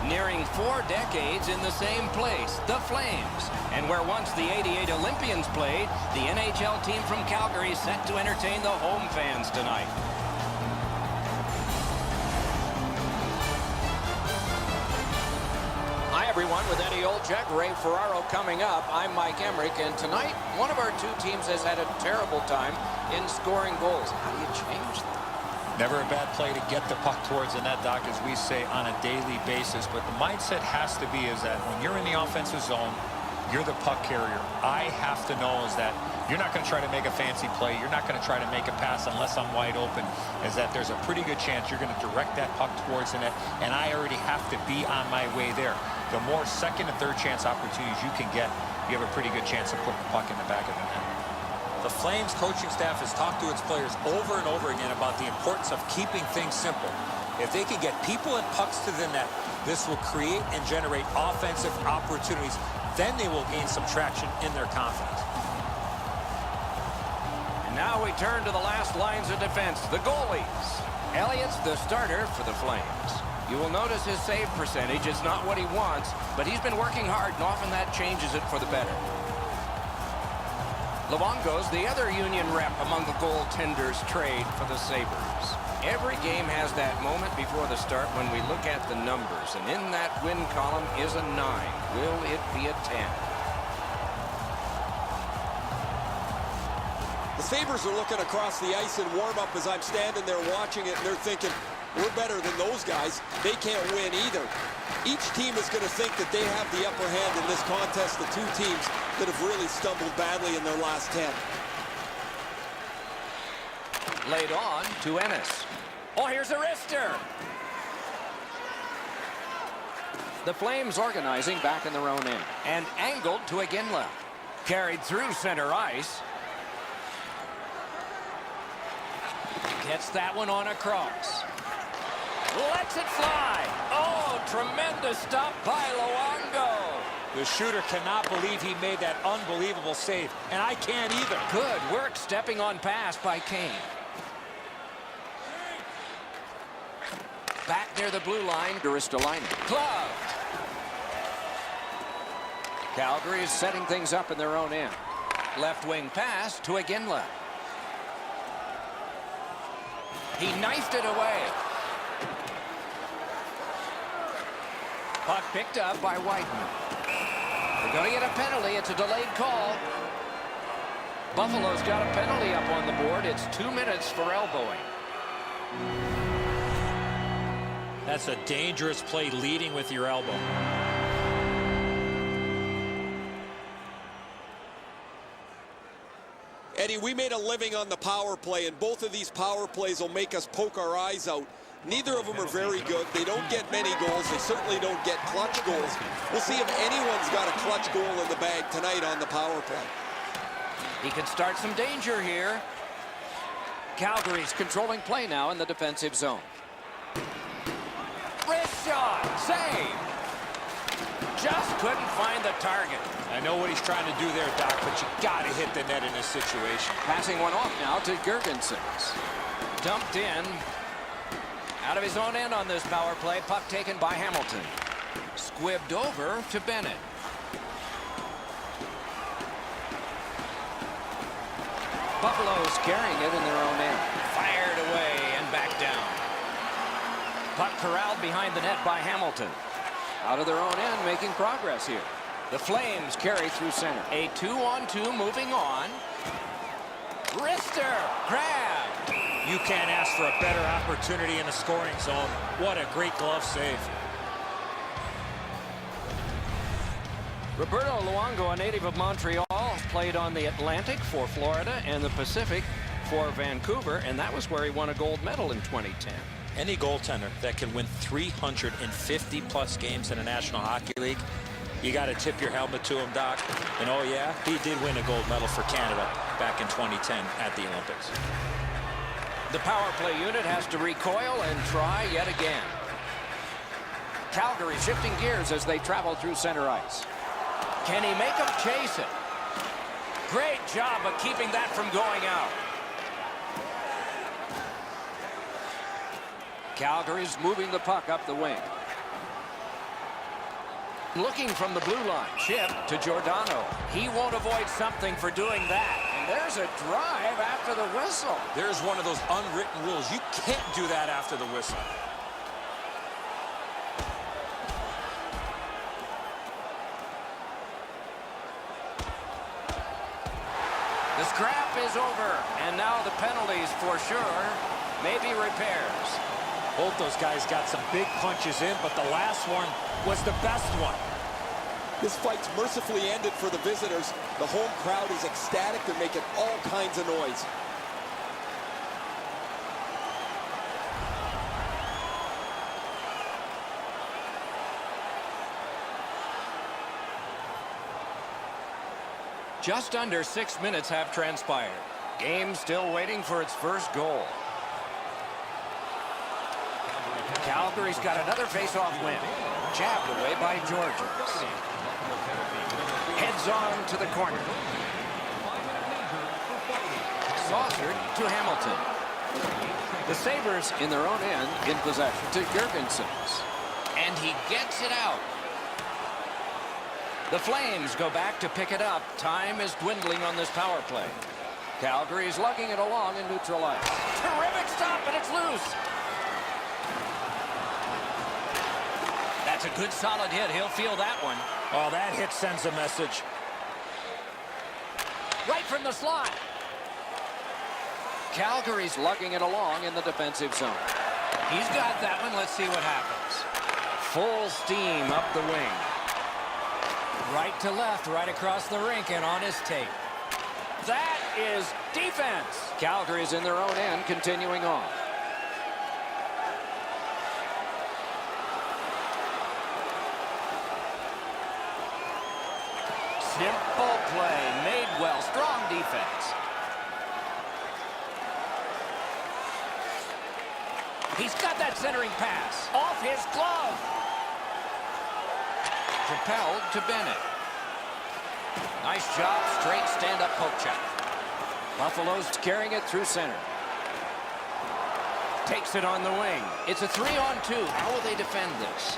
nearing 4 decades in the same place, the Flames. And where once the '88 Olympians played, the NHL team from Calgary is set to entertain the home fans tonight. Hi, everyone. With Eddie Olczyk, Ray Ferraro coming up. I'm Mike Emmerich, and tonight, one of our two teams has had a terrible time in scoring goals. How do you change that? Never a bad play to get the puck towards the net, Doc, as we say, on a daily basis. But the mindset has to be is that when you're in the offensive zone, you're the puck carrier. I have to know is that you're not going to try to make a fancy play. You're not going to try to make a pass unless I'm wide open, is that there's a pretty good chance you're going to direct that puck towards the net, and I already have to be on my way there. The more second and third chance opportunities you can get, you have a pretty good chance of putting the puck in the back of the net. The Flames coaching staff has talked to its players over and over again about the importance of keeping things simple. If they can get people and pucks to the net, this will create and generate offensive opportunities. Then they will gain some traction in their confidence. And now we turn to the last lines of defense, the goalies. Elliott's the starter for the Flames. You will notice his save percentage is not what he wants, but he's been working hard, and often that changes it for the better. Luongo's the other Union rep among the goaltenders trade for the Sabres. Every game has that moment before the start when we look at the numbers, and in that win column is a 9. Will it be a 10? The Sabres are looking across the ice in warm-up as I'm standing there watching it, and they're thinking, we're better than those guys. They can't win either. Each team is going to think that they have the upper hand in this contest, the two teams that have really stumbled badly in their last 10. Laid on to Ennis. Oh, here's a wrister. The Flames organizing back in their own end. And angled to Iginla. Carried through center ice. Gets that one on a cross. Lets it fly. Oh, tremendous stop by Luongo. The shooter cannot believe he made that unbelievable save, and I can't either. Good work stepping on pass by Kane. Back near the blue line, Ristolainen. Glove. Calgary is setting things up in their own end. Left wing pass to Iginla. He knifed it away. Puck picked up by Whiteman. They're going to get a penalty. It's a delayed call. Buffalo's got a penalty up on the board. It's 2 minutes for elbowing. That's a dangerous play, leading with your elbow. Eddie, we made a living on the power play, and both of these power plays will make us poke our eyes out. Neither of them are very good. They don't get many goals. They certainly don't get clutch goals. We'll see if anyone's got a clutch goal in the bag tonight on the power play. He could start some danger here. Calgary's controlling play now in the defensive zone. Wrist shot. Save. Just couldn't find the target. I know what he's trying to do there, Doc, but you got to hit the net in this situation. Passing one off now to Girgensons. Dumped in. Out of his own end on this power play. Puck taken by Hamilton. Squibbed over to Bennett. Buffalo's carrying it in their own end. Fired away and back down. Puck corralled behind the net by Hamilton. Out of their own end, making progress here. The Flames carry through center. A 2-on-2 moving on. Wrister. Grab. You can't ask for a better opportunity in the scoring zone. What a great glove save. Roberto Luongo, a native of Montreal, played on the Atlantic for Florida and the Pacific for Vancouver, and that was where he won a gold medal in 2010. Any goaltender that can win 350-plus games in the National Hockey League, you got to tip your helmet to him, Doc. And oh yeah, he did win a gold medal for Canada back in 2010 at the Olympics. The power play unit has to recoil and try yet again. Calgary shifting gears as they travel through center ice. Can he make them chase it? Great job of keeping that from going out. Calgary's moving the puck up the wing. Looking from the blue line. Chip to Giordano. He won't avoid something for doing that. And there's a drive after the whistle. There's one of those unwritten rules. You can't do that after the whistle. The scrap is over. And now the penalties for sure. Maybe repairs. Both those guys got some big punches in, but the last one was the best one. This fight's mercifully ended for the visitors. The home crowd is ecstatic. They're making all kinds of noise. Just under 6 minutes have transpired. Game still waiting for its first goal. Calgary's got another face-off win. Jabbed away by Georges. Heads on to the corner. Saucered to Hamilton. The Sabres in their own end in possession to Gergensons. And he gets it out. The Flames go back to pick it up. Time is dwindling on this power play. Calgary's lugging it along in neutral ice. Terrific stop, and it's loose. That's a good solid hit. He'll feel that one. Oh, that hit sends a message. Right from the slot. Calgary's lugging it along in the defensive zone. He's got that one. Let's see what happens. Full steam up the wing. Right to left, right across the rink and on his tape. That is defense. Calgary's in their own end, continuing on. Simple play, made well, strong defense. He's got that centering pass off his glove. Propelled to Bennett. Nice job, straight stand-up poke check. Buffalo's carrying it through center. Takes it on the wing. It's a 3-on-2. How will they defend this?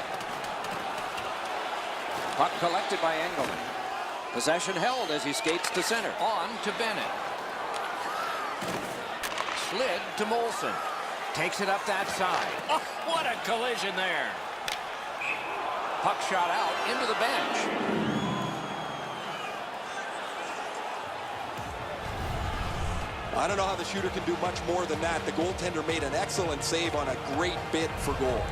Puck collected by Engelman. Possession held as he skates to center. On to Bennett. Slid to Molson. Takes it up that side. Oh, what a collision there. Puck shot out into the bench. I don't know how the shooter can do much more than that. The goaltender made an excellent save on a great bid for goal.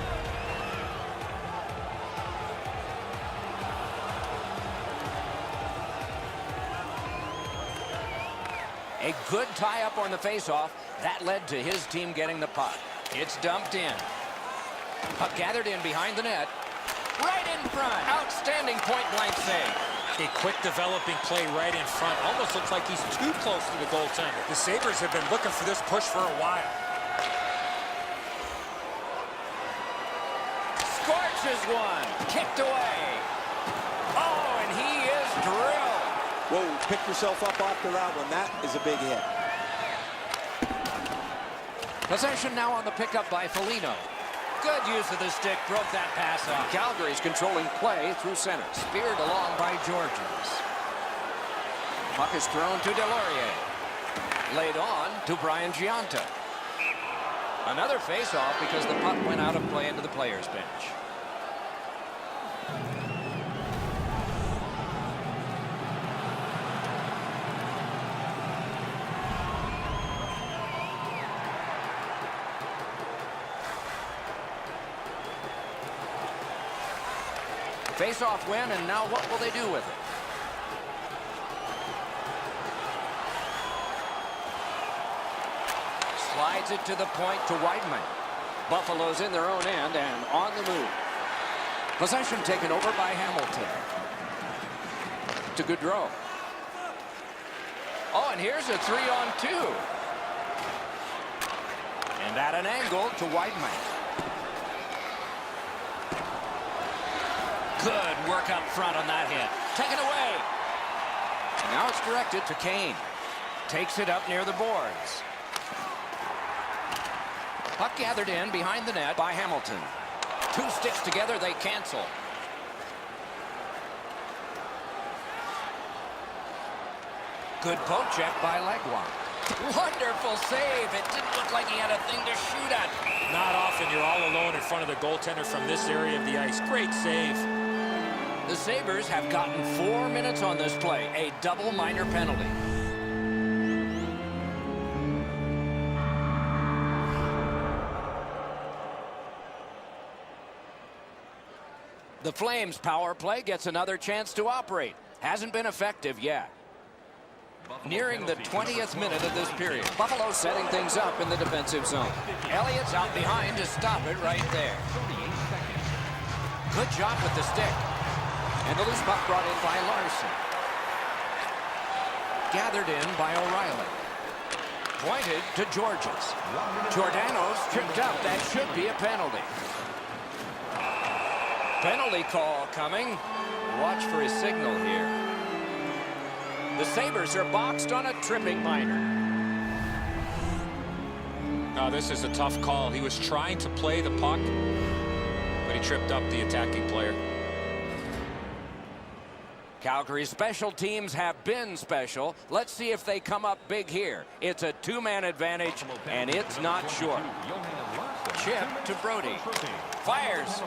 A good tie-up on the face-off. That led to his team getting the puck. It's dumped in. Puck gathered in behind the net. Right in front. Outstanding point-blank save. A quick developing play right in front. Almost looks like he's too close to the goaltender. The Sabres have been looking for this push for a while. Scorches one. Kicked away. Oh, and he is drilled. Whoa, pick yourself up after that one. That is a big hit. Possession now on the pickup by Foligno. Good use of the stick, broke that pass off. Calgary's controlling play through center. Speared along by Georges. Puck is thrown to Delorier. Laid on to Brian Giunta. Another face-off because the puck went out of play into the players' bench. Face-off win, and now what will they do with it? Slides it to the point to Weidman. Buffalo's in their own end and on the move. Possession taken over by Hamilton. To Gaudreau. Oh, and here's a 3-on-2. And at an angle to Weidman. Good work up front on that hit. Taken away. Now it's directed to Kane. Takes it up near the boards. Puck gathered in behind the net by Hamilton. Two sticks together, they cancel. Good poke check by Legwand. Wonderful save. It didn't look like he had a thing to shoot at. Not often you're all alone in front of the goaltender from this area of the ice. Great save. The Sabres have gotten 4 minutes on this play, a double minor penalty. The Flames power play gets another chance to operate. Hasn't been effective yet. Nearing the 20th minute of this period. Buffalo setting things up in the defensive zone. Elliott's out behind to stop it right there. Good job with the stick. And the loose puck brought in by Larson. Gathered in by O'Reilly. Pointed to Georges. Giordano's tripped up. That should be a penalty. Penalty call coming. Watch for his signal here. The Sabres are boxed on a tripping minor. Now this is a tough call. He was trying to play the puck, but he tripped up the attacking player. Calgary's special teams have been special. Let's see if they come up big here. It's a two-man advantage, and it's not short. Chip to Brody. Fires.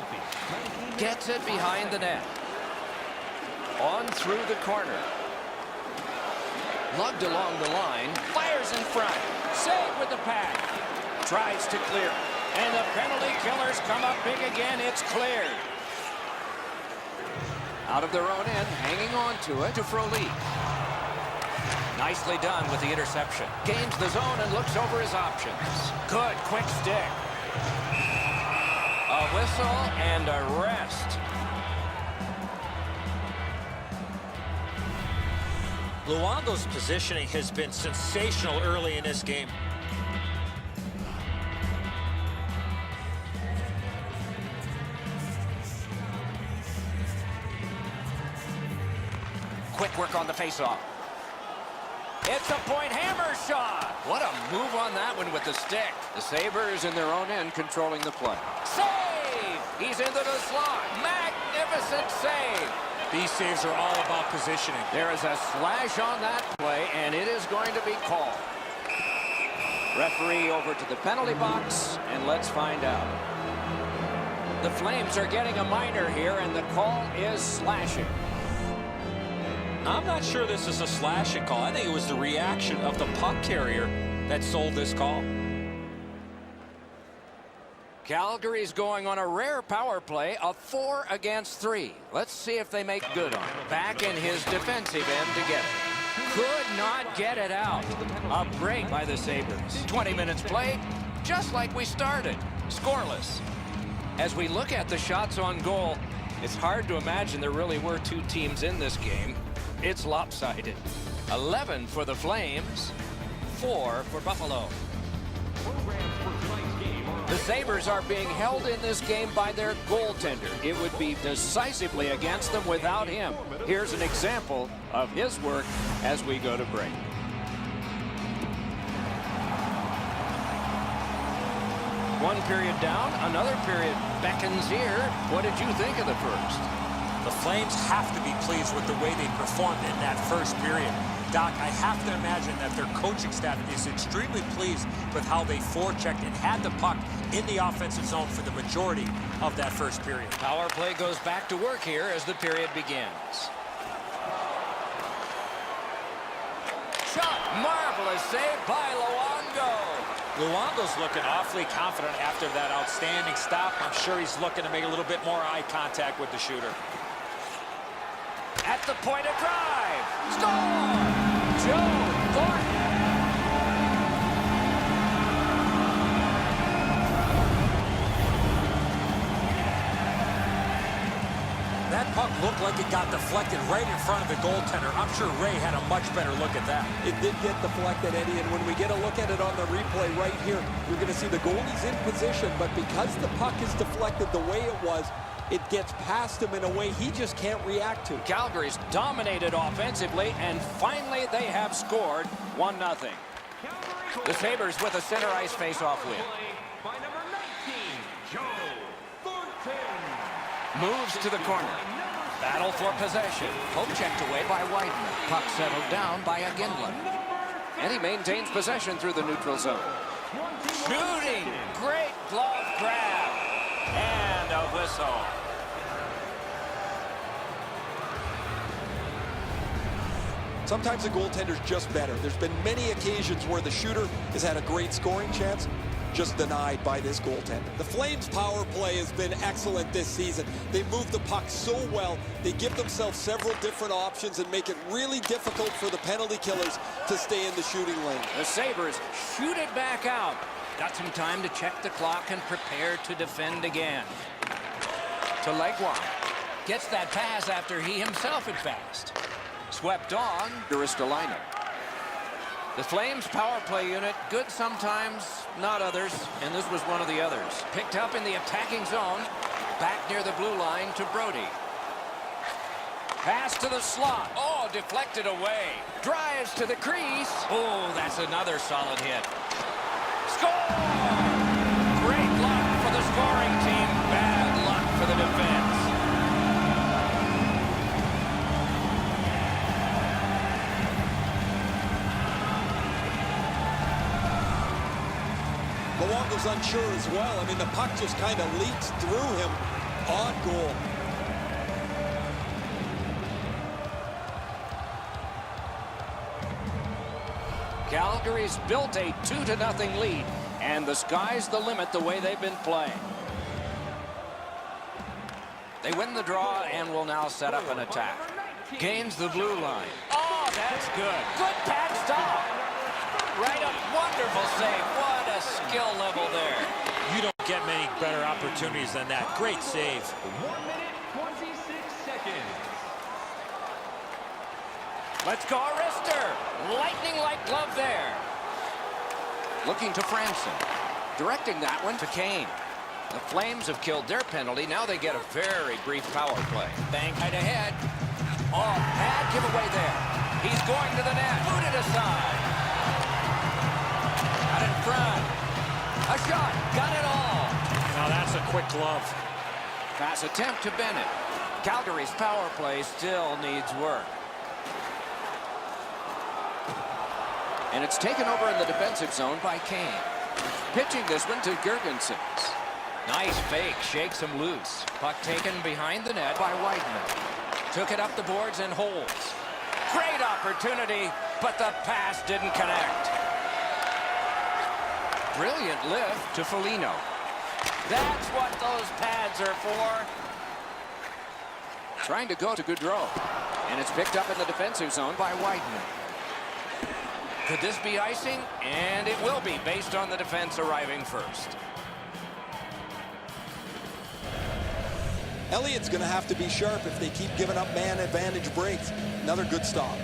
Gets it behind the net. On through the corner. Lugged along the line. Fires in front. Save with the pad. Tries to clear. And the penalty killers come up big again. It's cleared. Out of their own end, hanging on to it to Frolik. Nicely done with the interception. Gains the zone and looks over his options. Good, quick stick. A whistle and a rest. Luongo's positioning has been sensational early in this game. Quick work on the faceoff. It's a point hammer shot. What a move on that one with the stick. The Sabres in their own end controlling the play. Save! He's into the slot. Magnificent save. These saves are all about positioning. There is a slash on that play, and it is going to be called. Referee over to the penalty box, and let's find out. The Flames are getting a minor here, and the call is slashing. I'm not sure this is a slashing call. I think it was the reaction of the puck carrier that sold this call. Calgary's going on a rare power play of 4 against 3. Let's see if they make good on it. Back in his defensive end to get it. Could not get it out. A break by the Sabres. 20 minutes played, just like we started. Scoreless. As we look at the shots on goal, it's hard to imagine there really were two teams in this game. It's lopsided. 11 for the Flames, 4 for Buffalo. The Sabres are being held in this game by their goaltender. It would be decisively against them without him. Here's an example of his work as we go to break. One period down, another period beckons here. What did you think of the first? The Flames have to be pleased with the way they performed in that first period. Doc, I have to imagine that their coaching staff is extremely pleased with how they forechecked and had the puck in the offensive zone for the majority of that first period. Power play goes back to work here as the period begins. Shot, marvelous save by Luongo. Luongo's looking awfully confident after that outstanding stop. I'm sure he's looking to make a little bit more eye contact with the shooter. At the point of drive. Score! Joe Thornton. That puck looked like it got deflected right in front of the goaltender. I'm sure Ray had a much better look at that. It did get deflected, Eddie, and when we get a look at it on the replay right here, you're going to see the goalie's in position, but because the puck is deflected the way it was, it gets past him in a way he just can't react to. Calgary's dominated offensively, and finally they have scored 1-0. The Sabres with a center ice face-off win. By number 19, Joe Thornton. Moves to the corner. Number Battle for possession. Pope checked away by Wideman. Puck settled down by Ginla. And he maintains possession through the neutral zone. Shooting. Great glove grab. And a whistle. Sometimes the goaltender's just better. There's been many occasions where the shooter has had a great scoring chance, just denied by this goaltender. The Flames' power play has been excellent this season. They move the puck so well. They give themselves several different options and make it really difficult for the penalty killers to stay in the shooting lane. The Sabres shoot it back out. Got some time to check the clock and prepare to defend again. To Legua. Gets that pass after he himself advanced. Swept on. Ristolainen. The Flames power play unit, good sometimes, not others, and this was one of the others. Picked up in the attacking zone. Back near the blue line to Brody. Pass to the slot. Oh, deflected away. Drives to the crease. Oh, that's another solid hit. Score! Great luck for the scoring team. Bad luck for the defense. Luongo's unsure as well. I mean, the puck just kind of leaks through him on goal. Calgary's built a 2-0 lead, and the sky's the limit the way they've been playing. They win the draw and will now set up an attack. Gains the blue line. Oh, that's good. Good pad stop. Right up. Wonderful save. What a skill level there. You don't get many better opportunities than that. Great save. 1 minute, 26 seconds. Let's go, Arister. Lightning-like glove there. Looking to Franson. Directing that one to Kane. The Flames have killed their penalty. Now they get a very brief power play. Bang right ahead. Oh, bad giveaway there. He's going to the net. Booted aside. Out in front. A shot. Got it all. Now that's a quick glove. Pass attempt to Bennett. Calgary's power play still needs work. And it's taken over in the defensive zone by Kane. Pitching this one to Gergensen. Nice fake, shakes him loose. Puck taken behind the net by Wideman. Took it up the boards and holds. Great opportunity, but the pass didn't connect. Brilliant lift to Foligno. That's what those pads are for. Trying to go to Gaudreau. And it's picked up in the defensive zone by Wideman. Could this be icing? And it will be, based on the defense arriving first. Elliott's going to have to be sharp if they keep giving up man advantage breaks. Another good stop.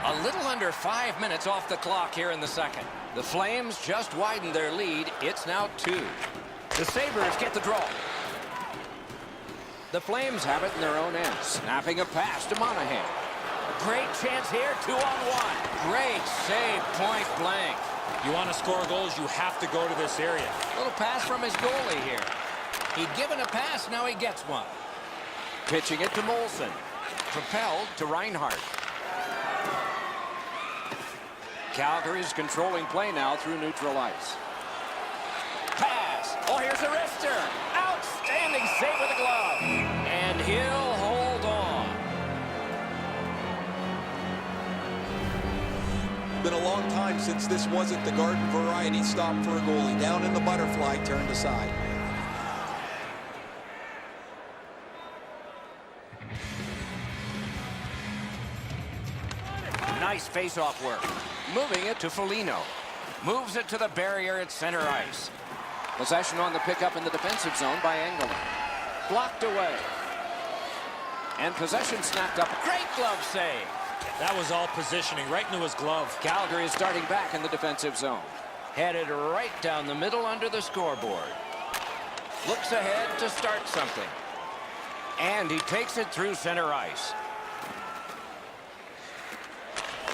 A little under 5 minutes off the clock here in the second. The Flames just widened their lead. It's now 2. The Sabres get the draw. The Flames have it in their own end. Snapping a pass to Monahan. Great chance here, 2-on-1. Great save, point blank. You want to score goals, you have to go to this area. Little pass from his goalie here. He'd given a pass, now he gets one. Pitching it to Molson. Propelled to Reinhart. Calgary's controlling play now through neutral ice. Pass. Oh, here's a wrister. Outstanding save with a glove. And he'll hold on. Been a long time since this wasn't the garden variety stop for a goalie. Down in the butterfly, turned aside. Nice face-off work. Moving it to Foligno. Moves it to the barrier at center ice. Possession on the pickup in the defensive zone by Engelland. Blocked away. And possession snapped up. Great glove save. That was all positioning, right into his glove. Calgary is starting back in the defensive zone. Headed right down the middle under the scoreboard. Looks ahead to start something. And he takes it through center ice.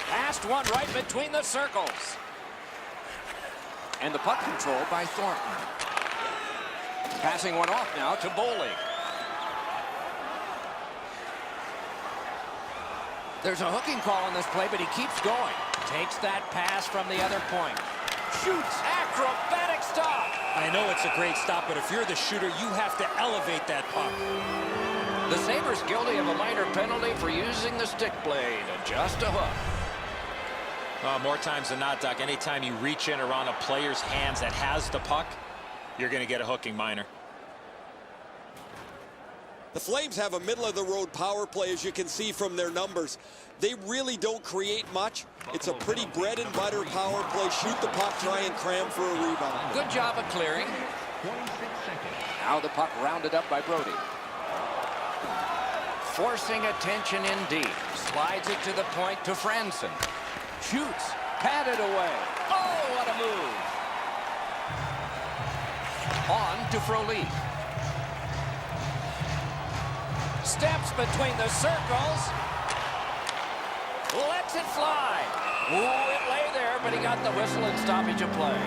Passed one right between the circles. And the puck control by Thornton. Passing one off now to Bowling. There's a hooking call on this play, but he keeps going. Takes that pass from the other point. Shoots. Acrobatic stop. I know it's a great stop, but if you're the shooter, you have to elevate that puck. The Sabres guilty of a minor penalty for using the stick blade. Just a hook. More times than not, Doc, anytime you reach in around a player's hands that has the puck, you're going to get a hooking minor. The Flames have a middle-of-the-road power play, as you can see from their numbers. They really don't create much. It's a pretty bread-and-butter power play. Shoot the puck, try and cram for a rebound. Good job of clearing. 26 seconds. Now the puck rounded up by Brody. Forcing attention indeed. Slides it to the point to Franson. Shoots. Patted away. Oh, what a move. On to Frolik. Steps between the circles. Lets it fly. Ooh, it lay there, but he got the whistle and stoppage of play.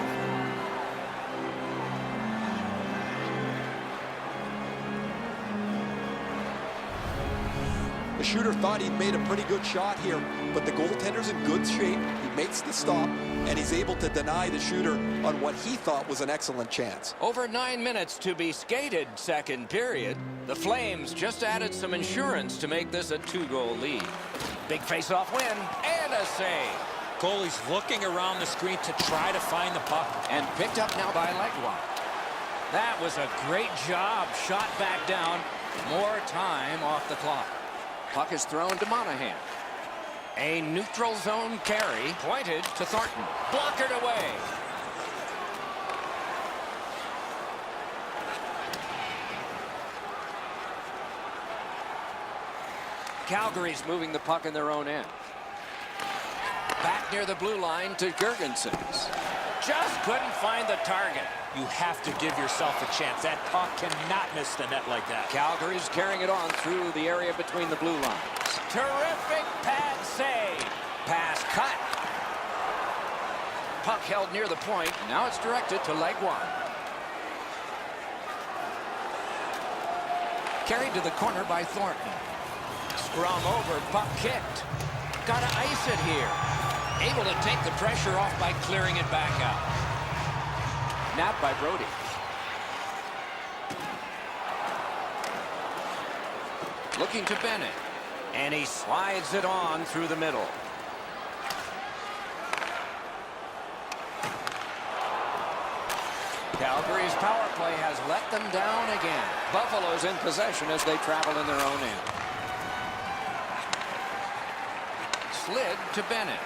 The shooter thought he'd made a pretty good shot here, but the goaltender's in good shape. He makes the stop, and he's able to deny the shooter on what he thought was an excellent chance. Over 9 minutes to be skated, second period. The Flames just added some insurance to make this a 2-goal lead. Big face-off win and a save. Goalie's looking around the screen to try to find the puck. And picked up now by Legwand. That was a great job. Shot back down. More time off the clock. Puck is thrown to Monahan. A neutral zone carry pointed to Thornton. Blockered away. Calgary's moving the puck in their own end. Back near the blue line to Girgensons. Just couldn't find the target. You have to give yourself a chance. That puck cannot miss the net like that. Calgary's carrying it on through the area between the blue lines. Terrific pad save. Pass cut. Puck held near the point. Now it's directed to Legwand. Carried to the corner by Thornton. Scrum over, puck kicked. Gotta ice it here. Able to take the pressure off by clearing it back out. Napped by Brody. Looking to Bennett. And he slides it on through the middle. Calgary's power play has let them down again. Buffalo's in possession as they travel in their own end. Slid to Bennett.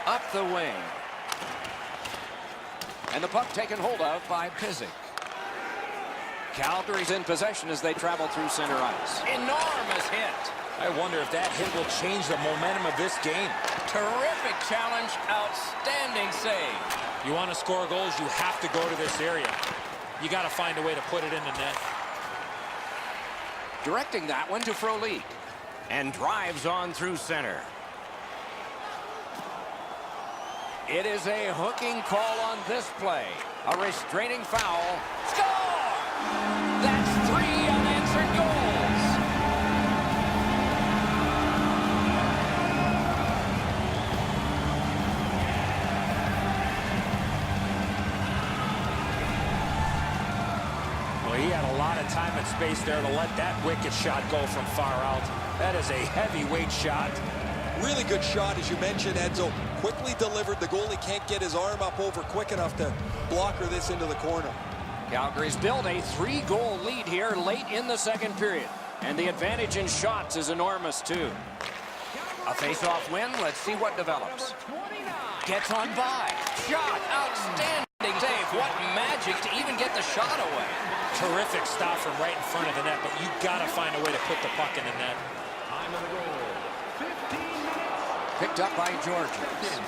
Up the wing. And the puck taken hold of by Pysyk. Calgary's in possession as they travel through center ice. Enormous hit. I wonder if that hit will change the momentum of this game. Terrific challenge. Outstanding save. You want to score goals, you have to go to this area. You got to find a way to put it in the net. Directing that one to Frolik. And drives on through center. It is a hooking call on this play. A restraining foul. Score! That's 3 unanswered goals. Well, he had a lot of time and space there to let that wicked shot go from far out. That is a heavyweight shot. Really good shot, as you mentioned, Edzo. Quickly delivered. The goalie can't get his arm up over quick enough to blocker this into the corner. Calgary's built a 3-goal lead here late in the second period. And the advantage in shots is enormous, too. A face-off win. Let's see what develops. Gets on by. Shot. Outstanding save. What magic to even get the shot away. Terrific stop from right in front of the net, but you got to find a way to put the puck in the net. Time of the goal. 15 minutes. Picked up by Georges.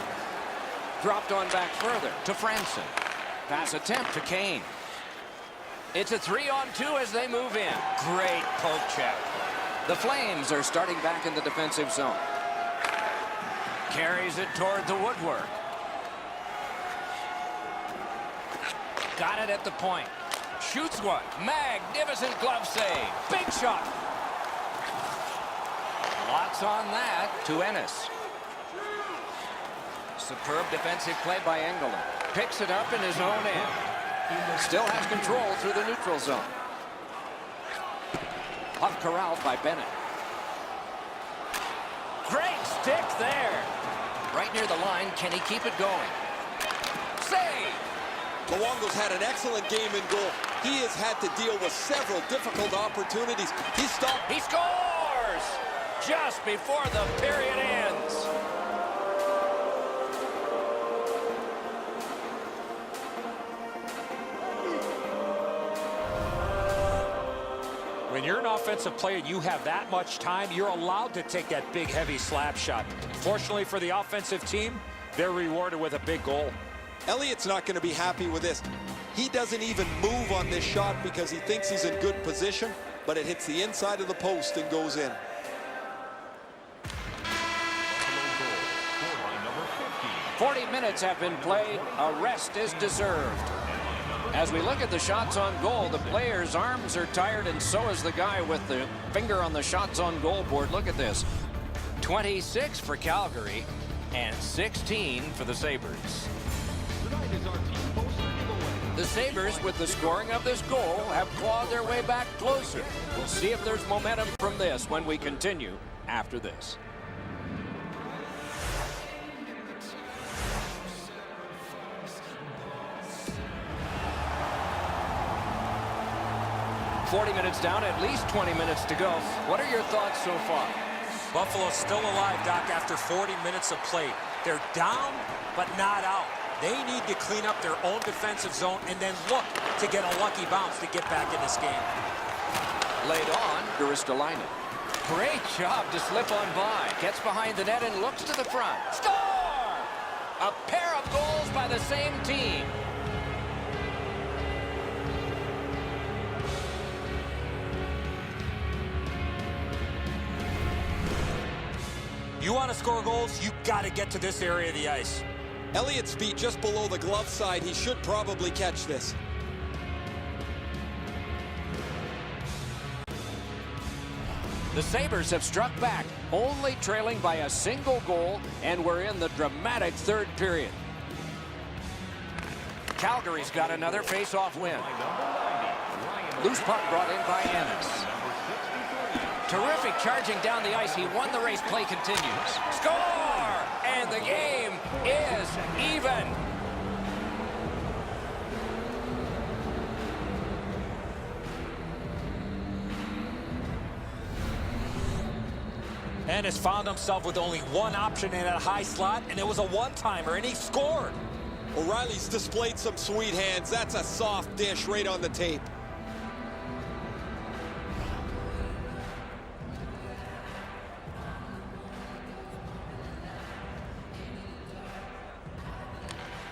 Dropped on back further to Franson. Pass attempt to Kane. It's a 3-on-2 as they move in. Great poke check. The Flames are starting back in the defensive zone. Carries it toward the woodwork. Got it at the point. Shoots one. Magnificent glove save. Big shot. Lots on that to Ennis. Superb defensive play by Engelland. Picks it up in his own end. Still has control through the neutral zone. Puck corralled by Bennett. Great stick there. Right near the line. Can he keep it going? Save. Luongo's had an excellent game in goal. He has had to deal with several difficult opportunities. He stopped. He scores just before the period ends. When you're an offensive player and you have that much time, you're allowed to take that big, heavy slap shot. Fortunately for the offensive team, they're rewarded with a big goal. Elliott's not going to be happy with this. He doesn't even move on this shot because he thinks he's in good position, but it hits the inside of the post and goes in. 40 minutes have been played. A rest is deserved. As we look at the shots on goal, the player's arms are tired, and so is the guy with the finger on the shots on goal board. Look at this. 26 for Calgary and 16 for the Sabres. The Sabres, with the scoring of this goal, have clawed their way back closer. We'll see if there's momentum from this when we continue after this. "40 minutes down, at least 20 minutes to go." What are your thoughts so far? Buffalo's still alive, Doc, after 40 minutes of play. They're down, but not out. They need to clean up their own defensive zone and then look to get a lucky bounce to get back in this game. Laid on, Ristolainen. Great job to slip on by. Gets behind the net and looks to the front. Score! A pair of goals by the same team. You want to score goals, you got to get to this area of the ice. Elliott's feet just below the glove side. He should probably catch this. The Sabres have struck back, only trailing by a single goal, and we're in the dramatic third period. Calgary's got another face-off win. Loose puck brought in by Ennis. Terrific charging down the ice. He won the race. Play continues. Score! And the game is even. Ennis found himself with only one option in a high slot, and it was a one-timer, and he scored. O'Reilly's displayed some sweet hands. That's a soft dish right on the tape.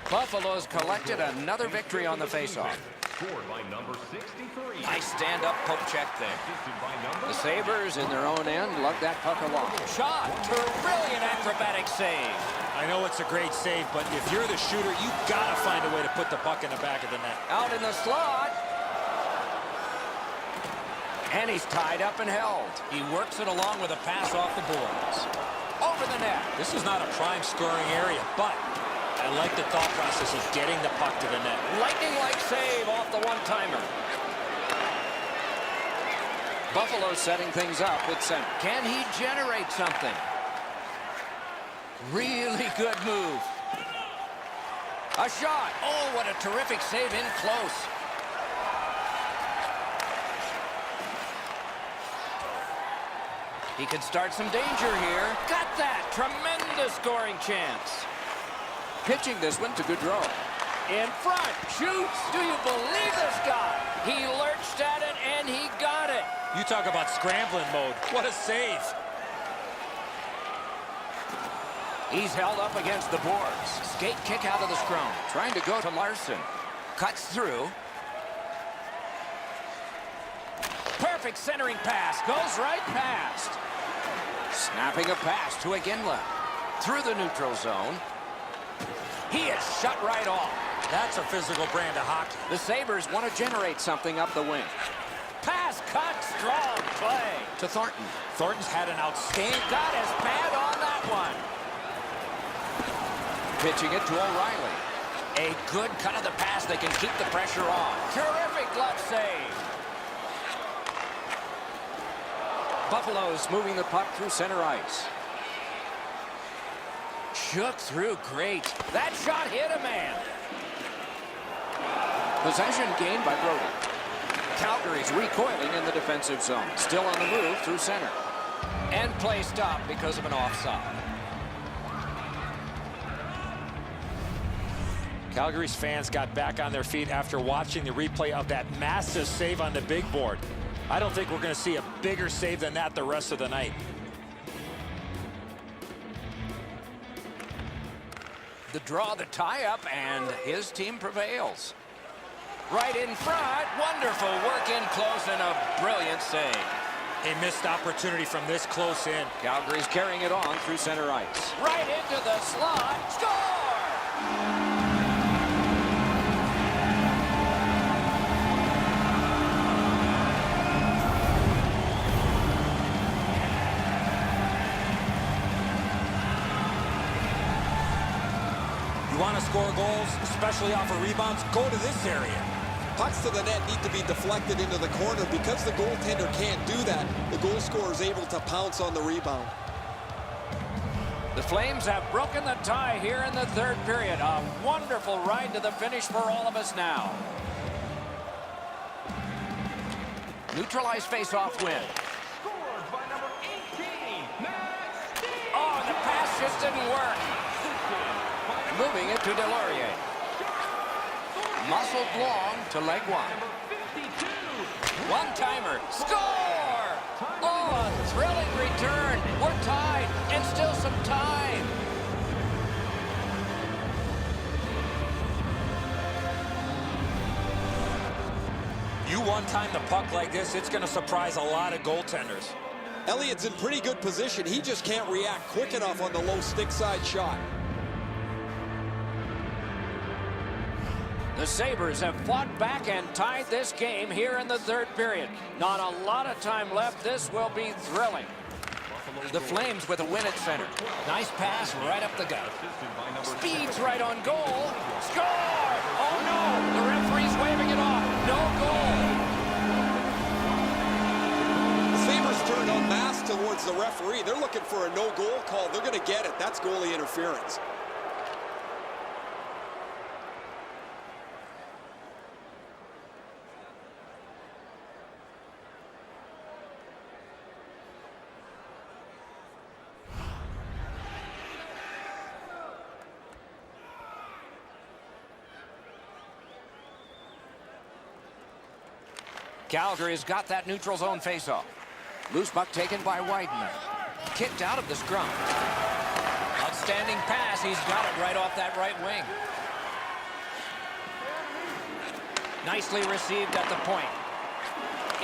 Buffalo's collected another victory on the faceoff. Scored by number 63. Nice stand-up poke check there. The Sabres in their own end lug that puck along. Shot! Brilliant acrobatic save. I know it's a great save, but if you're the shooter, you got to find a way to put the puck in the back of the net. Out in the slot. And he's tied up and held. He works it along with a pass off the boards. Over the net. This is not a prime scoring area, but I like the thought process of getting the puck to the net. Lightning-like save off the one-timer. Buffalo setting things up with center. Can he generate something? Really good move. A shot. Oh, what a terrific save in close. He could start some danger here. Got that. Tremendous scoring chance. Pitching this one to Gaudreau. In front. Shoots. Do you believe this guy? He lurched at it, and he got it. You talk about scrambling mode. What a save. He's held up against the boards. Skate kick out of the scrum. Trying to go to Larson. Cuts through. Perfect centering pass. Goes right past. Snapping a pass to Iginla. Through the neutral zone. He is shut right off. That's a physical brand of hockey. The Sabres want to generate something up the wing. Pass cut, strong play to Thornton. Thornton's had an outstanding... Got his pad on that one. Pitching it to O'Reilly. A good cut of the pass. They can keep the pressure on. Terrific glove save. Buffalo's moving the puck through center ice. Shook through great. That shot hit a man. Possession gained by Brody. Calgary's recoiling in the defensive zone. Still on the move through center. And play stopped because of an offside. Calgary's fans got back on their feet after watching the replay of that massive save on the big board. I don't think we're going to see a bigger save than that the rest of the night. The draw, the tie-up, and his team prevails. Right in front. Wonderful work in close and a brilliant save. A missed opportunity from this close in. Calgary's carrying it on through center ice. Right into the slot. Score! You want to score goals, especially off of rebounds? Go to this area. Pucks to the net need to be deflected into the corner. Because the goaltender can't do that, the goal scorer is able to pounce on the rebound. The Flames have broken the tie here in the third period. A wonderful ride to the finish for all of us now. Neutralized face-off win. Scored by number 18, Matt Stevens. Oh, the pass just didn't work. Moving it to Delorier. Muscled long to leg one. One-timer. Score! Oh, a thrilling return. We're tied, and still some time. You one-time the puck like this, it's going to surprise a lot of goaltenders. Elliott's in pretty good position. He just can't react quick enough on the low stick side shot. The Sabres have fought back and tied this game here in the third period. Not a lot of time left. This will be thrilling. The Flames with a win at center. Nice pass right up the gut. Speeds right on goal. Score! Oh no! The referee's waving it off. No goal. The Sabres turn en masse towards the referee. They're looking for a no-goal call. They're going to get it. That's goalie interference. Calgary's got that neutral zone faceoff. Loose puck taken by Wideman. Kicked out of the scrum. Outstanding pass. He's got it right off that right wing. Nicely received at the point.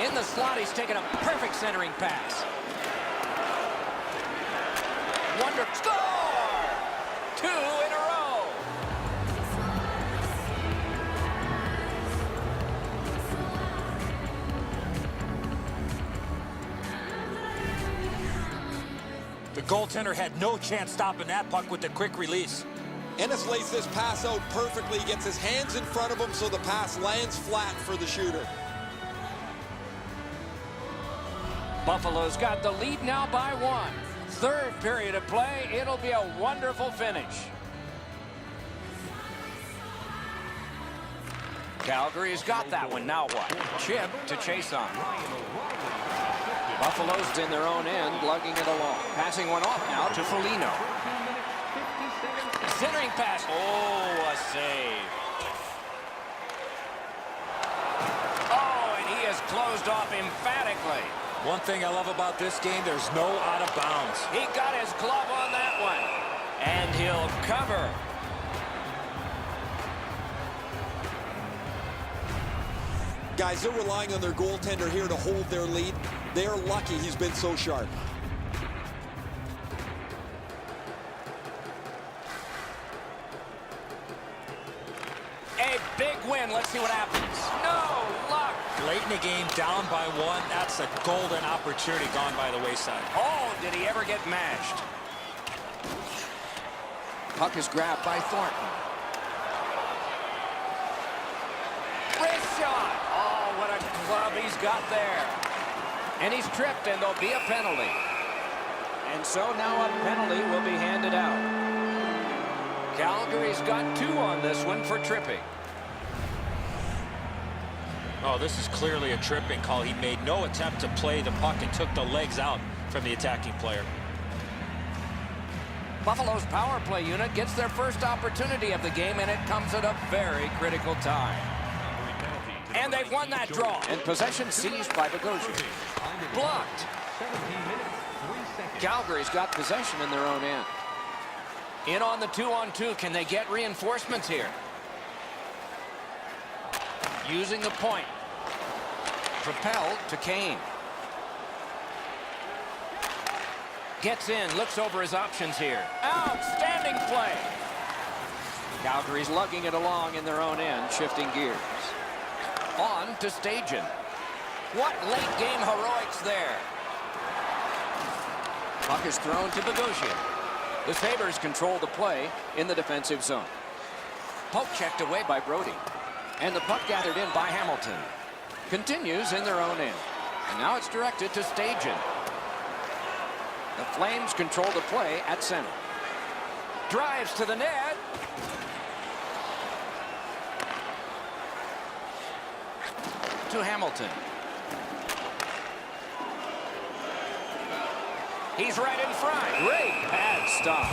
In the slot, he's taken a perfect centering pass. Wonder score! 2 in a row. The goaltender had no chance stopping that puck with the quick release. Ennis lays this pass out perfectly. He gets his hands in front of him so the pass lands flat for the shooter. Buffalo's got the lead now by 1. Third period of play. It'll be a wonderful finish. Calgary's got that one. Now what? Chip to chase on. Buffalo's in their own end, lugging it along. Passing one off now to Foligno. Centering pass. Oh, a save. Oh, and he is closed off emphatically. One thing I love about this game, there's no out of bounds. He got his glove on that one. And he'll cover. Guys, they're relying on their goaltender here to hold their lead. They're lucky he's been so sharp. Big win. Let's see what happens. No luck. Late in the game, down by 1. That's a golden opportunity gone by the wayside. Oh, did he ever get mashed? Puck is grabbed by Thornton. Wrist shot. Oh, what a glove he's got there. And he's tripped, and there'll be a penalty. And so now a penalty will be handed out. Calgary's got 2 on this one for tripping. Oh, this is clearly a tripping call. He made no attempt to play the puck and took the legs out from the attacking player. Buffalo's power play unit gets their first opportunity of the game, and it comes at a very critical time. And they've won that draw. And possession seized by Bogosian. Blocked. Calgary's got possession in their own end. In on the 2-on-2. Can they get reinforcements here? Using the point. Propelled to Kane. Gets in, looks over his options here. Outstanding play. Calgary's lugging it along in their own end, shifting gears. On to Stajan. What late game heroics there. Puck is thrown to Bogosian. The Sabres control the play in the defensive zone. Poke checked away by Brody. And the puck gathered in by Hamilton. Continues in their own end. And now it's directed to Stajan. The Flames control the play at center. Drives to the net. To Hamilton. He's right in front. Great pad stop.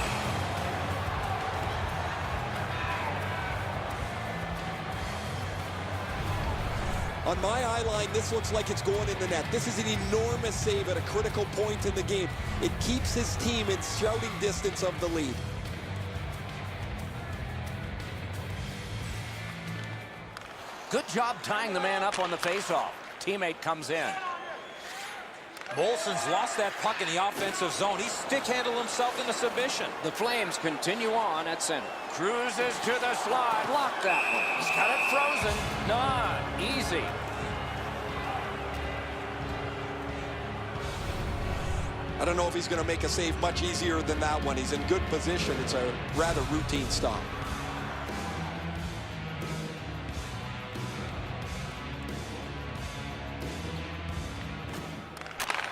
On my eye line, this looks like it's going in the net. This is an enormous save at a critical point in the game. It keeps his team in shouting distance of the lead. Good job tying the man up on the faceoff. Teammate comes in. Molson's lost that puck in the offensive zone. He stick-handled himself into submission. The Flames continue on at center. Cruises to the slot. Blocked that one. He's got it frozen. Not easy. I don't know if he's going to make a save much easier than that one. He's in good position. It's a rather routine stop.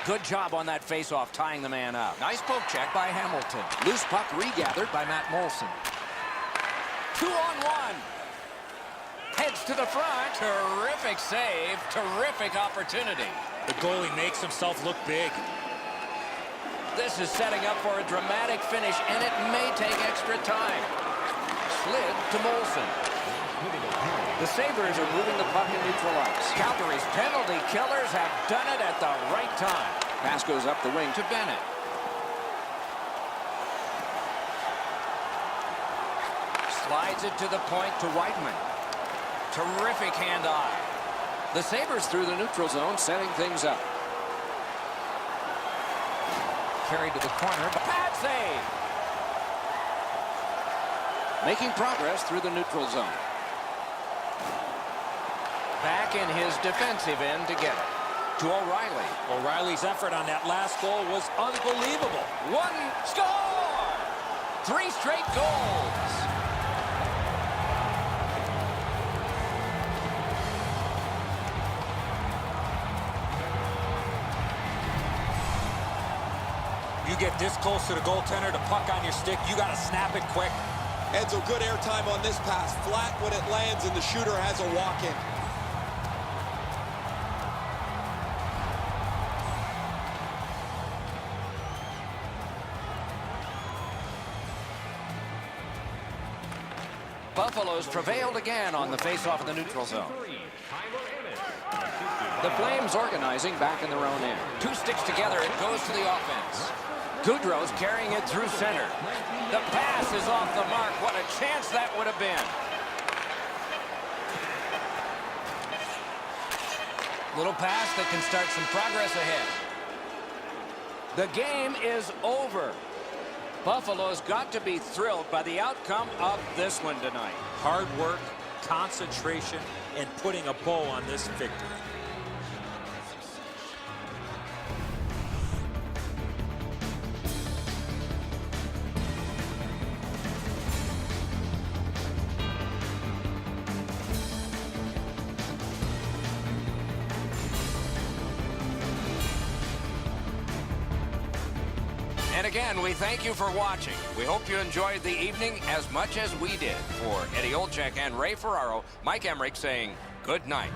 Good job on that faceoff, tying the man up. Nice poke check by Hamilton. Loose puck regathered by Matt Molson. 2-on-1. Heads to the front. Terrific save. Terrific opportunity. The goalie makes himself look big. This is setting up for a dramatic finish, and it may take extra time. Slid to Molson. The Sabres are moving the puck in neutral ice. Calgary's penalty killers have done it at the right time. Pass goes up the wing to Bennett. Slides it to the point to Whiteman. Terrific hand-eye. The Sabres through the neutral zone, setting things up. Carried to the corner, but bad save. Making progress through the neutral zone. Back in his defensive end to get it. To O'Reilly. O'Reilly's effort on that last goal was unbelievable. One score! 3 straight goals. You get this close to the goaltender, the puck on your stick, you got to snap it quick. Edzo, good airtime on this pass. Flat when it lands, and the shooter has a walk-in. Buffalo's prevailed again on the faceoff in the neutral zone. The Flames organizing back in their own end. 2 sticks together, it goes to the offense. Goudreau's carrying it through center. The pass is off the mark. What a chance that would have been. Little pass that can start some progress ahead. The game is over. Buffalo's got to be thrilled by the outcome of this one tonight. Hard work, concentration, and putting a bow on this victory. And again, we thank you for watching. We hope you enjoyed the evening as much as we did. For Eddie Olczyk and Ray Ferraro, Mike Emmerich saying good night.